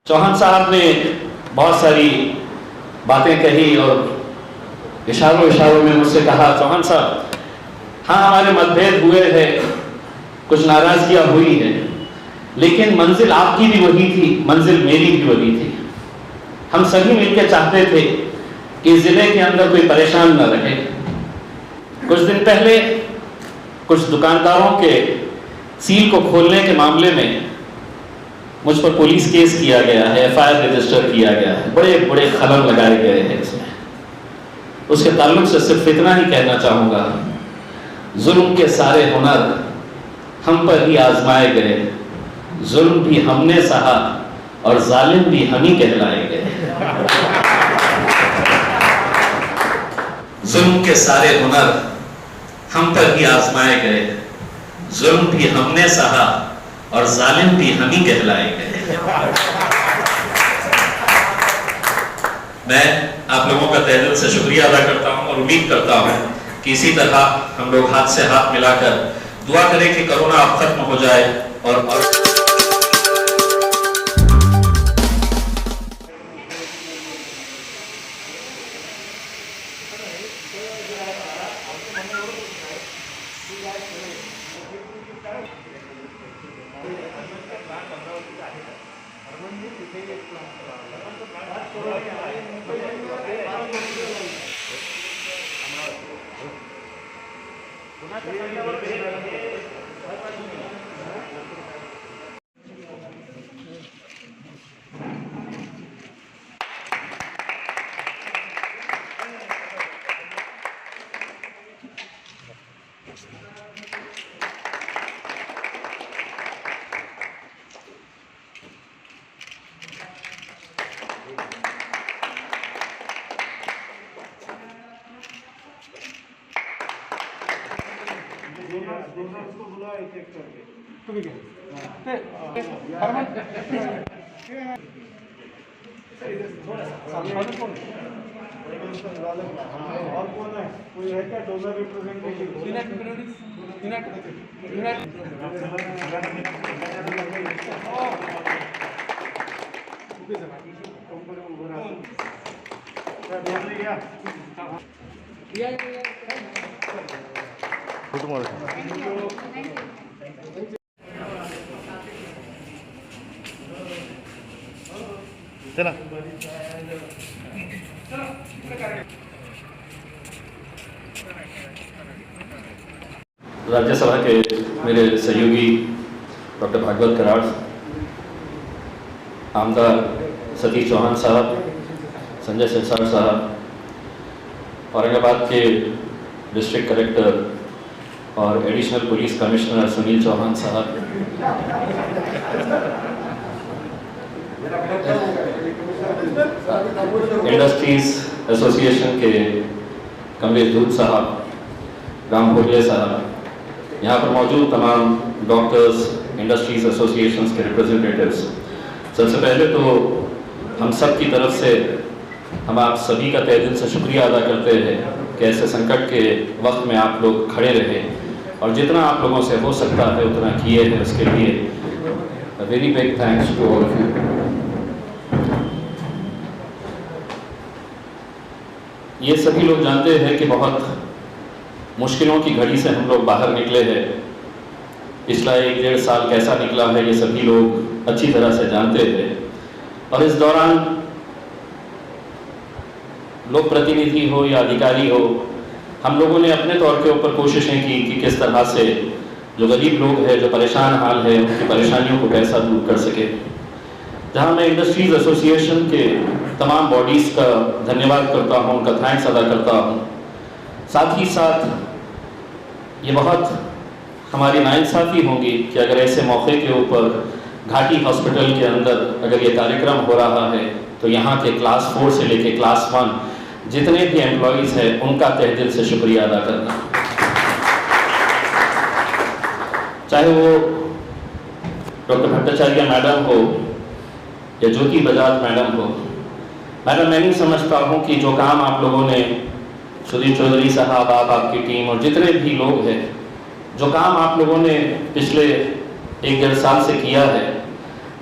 चौहान साहब ने बहुत सारी बातें कही और इशारों इशारों में मुझसे कहा, चौहान साहब, हाँ हमारे मतभेद हुए हैं, कुछ नाराजगियां हुई है, लेकिन मंजिल आपकी भी वही थी, मंजिल मेरी भी वही थी। हम सभी मिलकर चाहते थे कि जिले के अंदर कोई परेशान न रहे। कुछ दिन पहले कुछ दुकानदारों के सील को खोलने के मामले में मुझ पर पुलिस केस किया गया है, एफआईआर रजिस्टर किया गया है, बड़े बड़े खलल लगाए गए हैं इसमें। उसके ताल्लुक से सिर्फ इतना ही कहना चाहूंगा, जुल्म के सारे हुनर हम पर ही आजमाए गए, जुल्म भी हमने सहा और जालिम भी हम ही कहलाए गए। जुल्म के सारे हुनर हम पर ही आजमाए गए, जुल्म भी हमने सहा और जालिम भी हम ही कहलाए गए। मैं आप लोगों का तहे दिल से शुक्रिया अदा करता हूं और उम्मीद करता हूं कि इसी तरह हम लोग हाथ से हाथ मिलाकर दुआ करें कि कोरोना अब खत्म हो जाए और चला राज्यसभा के मेरे सहयोगी डॉक्टर भागवत कराड़, आमदार सतीश चौहान साहब, संजय सिरसाट साहब, औरंगाबाद के डिस्ट्रिक्ट कलेक्टर और additional police commissioner Sunil Chauhan साहब, इंडस्ट्रीज एसोसिएशन के कमलेश दूत साहब, राम भोले साहब, यहाँ पर मौजूद तमाम डॉक्टर्स, इंडस्ट्रीज एसोसिएशंस के रिप्रेजेंटेटिव्स, सबसे पहले तो हम सब की तरफ से हम आप सभी का तहे दिल से शुक्रिया अदा करते हैं कि ऐसे संकट के वक्त में आप लोग खड़े रहे और जितना आप लोगों से हो सकता है उतना किए हैं। उसके लिए very big thanks to all of you. ये सभी लोग जानते हैं कि बहुत मुश्किलों की घड़ी से हम लोग बाहर निकले हैं। पिछला 1-1.5 साल कैसा निकला है ये सभी लोग अच्छी तरह से जानते हैं और इस दौरान लोक प्रतिनिधि हो या अधिकारी हो, हम लोगों ने अपने तौर के ऊपर कोशिशें की कि किस तरह से जो गरीब लोग हैं, जो परेशान हाल है, उनकी परेशानियों को कैसा दूर कर सके। जहां मैं इंडस्ट्रीज एसोसिएशन के तमाम बॉडीज़ का धन्यवाद करता हूं, उनका थैंक्स अदा करता हूं। साथ ही साथ ये बहुत हमारी नाइंसाफ़ी होगी कि अगर ऐसे मौके के ऊपर घाटी हॉस्पिटल के अंदर अगर ये कार्यक्रम हो रहा है तो यहाँ के क्लास 4 से लेके क्लास 1 जितने भी एम्प्लॉयज़ हैं उनका तहे दिल से शुक्रिया अदा करना, चाहे वो डॉक्टर भट्टाचार्य मैडम हो या ज्योति बजाज मैडम हो। मैडम, मैं नहीं समझता हूँ कि जो काम आप लोगों ने, सुधीर चौधरी साहब, आप, आपकी टीम और जितने भी लोग हैं, जो काम आप लोगों ने पिछले 1-1.5 साल से किया है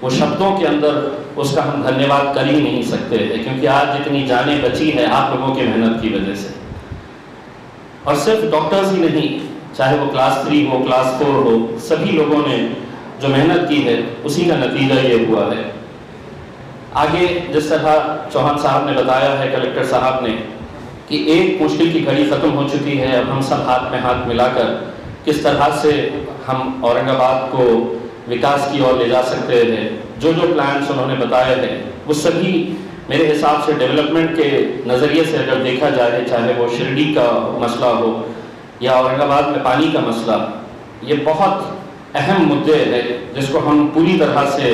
वो शब्दों के अंदर उसका हम धन्यवाद कर ही नहीं सकते हैं, क्योंकि आज जितनी जानें बची है आप लोगों की मेहनत की वजह से। और सिर्फ डॉक्टर्स ही नहीं, चाहे वो क्लास 3 हो, क्लास 4 हो, सभी लोगों ने जो मेहनत की है उसी का नतीजा ये हुआ है। आगे जिस तरह चौहान साहब ने बताया है, कलेक्टर साहब ने, कि एक मुश्किल की घड़ी ख़त्म हो चुकी है, अब हम सब हाथ में हाथ मिलाकर किस तरह से हम औरंगाबाद को विकास की ओर ले जा सकते हैं। जो जो प्लान्स उन्होंने बताए हैं वो सभी मेरे हिसाब से डेवलपमेंट के नज़रिए से अगर देखा जाए, चाहे वो शिरडी का मसला हो या औरंगाबाद में पानी का मसला, ये बहुत अहम मुद्दे हैं जिसको हम पूरी तरह से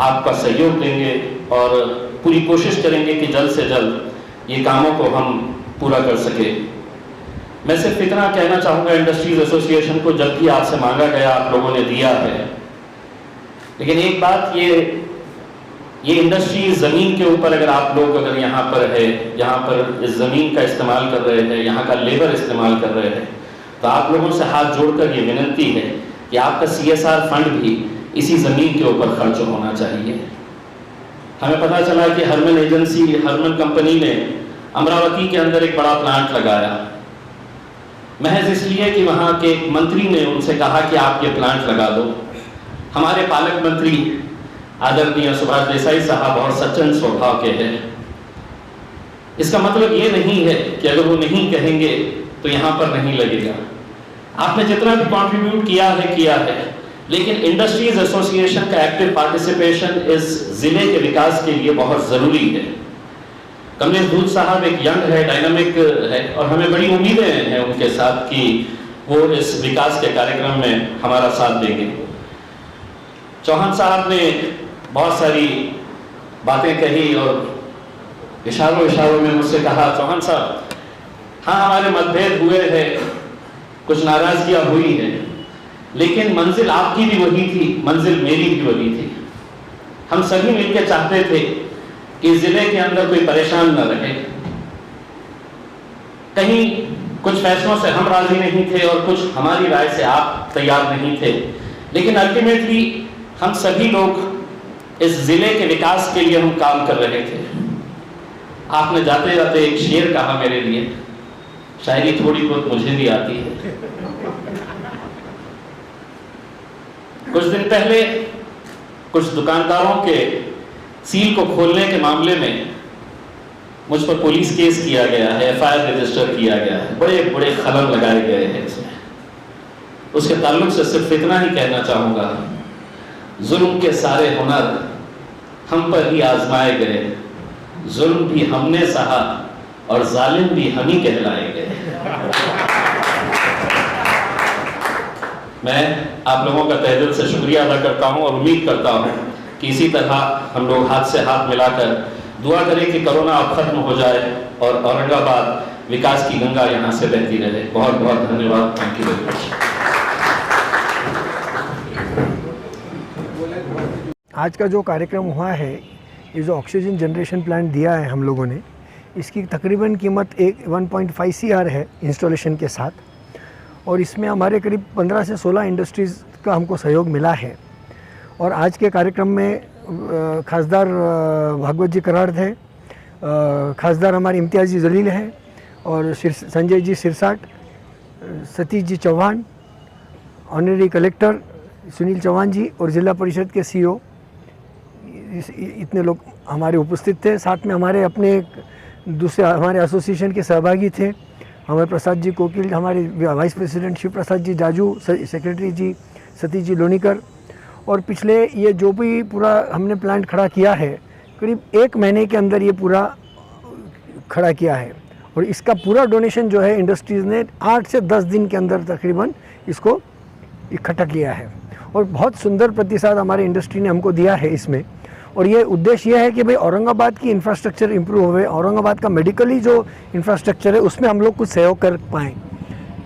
आपका सहयोग देंगे और पूरी कोशिश करेंगे कि जल्द से जल्द ये कामों को हम पूरा कर सके। मैं सिर्फ इतना कहना चाहूँगा, इंडस्ट्रीज एसोसिएशन को जब भी आपसे मांगा गया आप लोगों ने दिया है, लेकिन एक बात ये इंडस्ट्री ज़मीन के ऊपर अगर आप लोग अगर यहाँ पर है, यहाँ पर इस ज़मीन का इस्तेमाल कर रहे हैं, यहाँ का लेबर इस्तेमाल कर रहे हैं, तो आप लोगों से हाथ जोड़कर ये विनती है कि आपका CSR फंड भी इसी ज़मीन के ऊपर खर्च होना चाहिए। हमें पता चला कि हरमन कंपनी ने अमरावती के अंदर एक बड़ा प्लांट लगाया, महज इसलिए कि वहाँ के एक मंत्री ने उनसे कहा कि आप ये प्लांट लगा दो। हमारे पालक मंत्री आदरणीय सुभाष देसाई साहब और सज्जन स्वभाव के हैं। इसका मतलब ये नहीं है कि अगर वो नहीं कहेंगे तो यहाँ पर नहीं लगेगा। आपने जितना भी कंट्रीब्यूट किया है, लेकिन इंडस्ट्रीज एसोसिएशन का एक्टिव पार्टिसिपेशन इस जिले के विकास के लिए बहुत ज़रूरी है। कमलेश दूध साहब एक यंग है, डायनामिक है और हमें बड़ी उम्मीदें हैं उनके साथ कि वो इस विकास के कार्यक्रम में हमारा साथ देंगे। चौहान साहब ने बहुत सारी बातें कही और इशारों में मुझसे कहा, चौहान साहब, हाँ हमारे मतभेद हुए हैं, कुछ नाराजगियां हुई है, लेकिन मंजिल आपकी भी वही थी, मंजिल मेरी भी वही थी। हम सभी मिलकर चाहते थे कि जिले के अंदर कोई परेशान न रहे। कहीं कुछ फैसलों से हम राजी नहीं थे और कुछ हमारी राय से आप तैयार नहीं थे, लेकिन अल्टीमेटली हम सभी लोग इस जिले के विकास के लिए हम काम कर रहे थे। आपने जाते जाते एक शेर कहा मेरे लिए, शायरी थोड़ी बहुत मुझे भी आती है। कुछ दिन पहले कुछ दुकानदारों के सील को खोलने के मामले में मुझ पर पुलिस केस किया गया है, FIR रजिस्टर किया गया है, बड़े बड़े खलल लगाए गए हैं इसमें। उसके ताल्लुक से सिर्फ इतना ही कहना चाहूँगा, जुल्म के सारे हुनर हम पर ही आजमाए गए, जुल्म भी हमने सहा और जालिम भी हम ही कहलाए गए। मैं आप लोगों का तहे दिल से शुक्रिया अदा करता हूँ और उम्मीद करता हूँ कि इसी तरह हम लोग हाथ से हाथ मिलाकर दुआ करें कि कोरोना अब खत्म हो जाए और औरंगाबाद विकास की गंगा यहाँ से बहती रहे। बहुत बहुत धन्यवाद। Thank you very much. आज का जो कार्यक्रम हुआ है, ये जो ऑक्सीजन जनरेशन प्लांट दिया है हम लोगों ने, इसकी तकरीबन कीमत 1.5 CR है इंस्टॉलेशन के साथ, और इसमें हमारे करीब 15 से 16 इंडस्ट्रीज़ का हमको सहयोग मिला है। और आज के कार्यक्रम में खासदार भागवत जी कराड़ थे, खासदार हमारे इम्तियाज़ जी जलील हैं और संजय जी सिरसाट, सतीश जी चौहान, ऑनरेरी कलेक्टर सुनील चौहान जी और ज़िला परिषद के CEO, इतने लोग हमारे उपस्थित थे। साथ में हमारे अपने दूसरे हमारे एसोसिएशन के सहभागी थे, हमारे प्रसाद जी कोकिल, हमारे vice president Shiv Prasad ji Jaju, secretary जी सतीश जी लोनीकर। और पिछले ये जो भी पूरा हमने प्लांट खड़ा किया है, करीब 1 महीने के अंदर ये पूरा खड़ा किया है, और इसका पूरा डोनेशन जो है इंडस्ट्रीज़ ने 8 से 10 दिन के अंदर तकरीबन इसको इकट्ठा किया है। और बहुत सुंदर प्रतिसाद हमारे इंडस्ट्री ने हमको दिया है इसमें। और ये उद्देश्य ये है कि भाई औरंगाबाद की इंफ्रास्ट्रक्चर इंप्रूव होवे, औरंगाबाद का मेडिकली जो इंफ्रास्ट्रक्चर है उसमें हम लोग कुछ सहयोग कर पाएँ।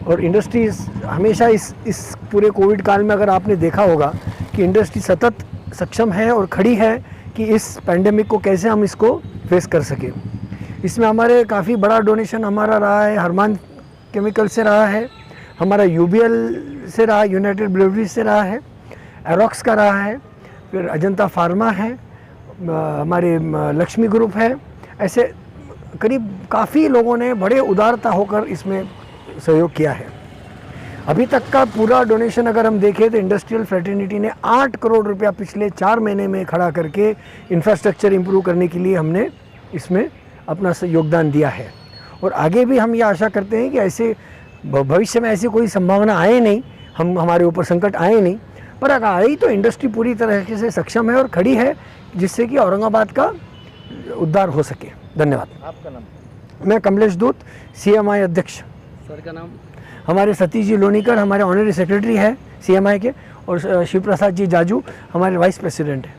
और इंडस्ट्रीज़ हमेशा इस पूरे कोविड काल में अगर आपने देखा होगा कि इंडस्ट्री सतत सक्षम है और खड़ी है कि इस पैंडेमिक को कैसे हम इसको फेस कर सकें। इसमें हमारे काफ़ी बड़ा डोनेशन हमारा रहा है, हरमान केमिकल से रहा है, हमारा UBL से रहा, यूनाइटेड ब्रेवरीज से रहा है, एरोक्स का रहा है, फिर अजंता फार्मा है, हमारे लक्ष्मी ग्रुप है, ऐसे करीब काफ़ी लोगों ने बड़े उदारता होकर इसमें सहयोग किया है। अभी तक का पूरा डोनेशन अगर हम देखें तो इंडस्ट्रियल फ्रेटर्निटी ने 8 करोड़ रुपया पिछले 4 महीने में खड़ा करके इंफ्रास्ट्रक्चर इंप्रूव करने के लिए हमने इसमें अपना योगदान दिया है। और आगे भी हम ये आशा करते हैं कि ऐसे भविष्य में ऐसी कोई संभावना आए नहीं, हमारे ऊपर संकट आए नहीं, पर अगर आई तो इंडस्ट्री पूरी तरह से सक्षम है और खड़ी है जिससे कि औरंगाबाद का उद्धार हो सके। धन्यवाद। आपका नाम? मैं कमलेश दूत, CMI अध्यक्ष। सर का नाम? हमारे सतीश जी लोनीकर हमारे ऑनरी सेक्रेटरी है CMI के, और शिव प्रसाद जी जाजू हमारे वाइस प्रेसिडेंट हैं।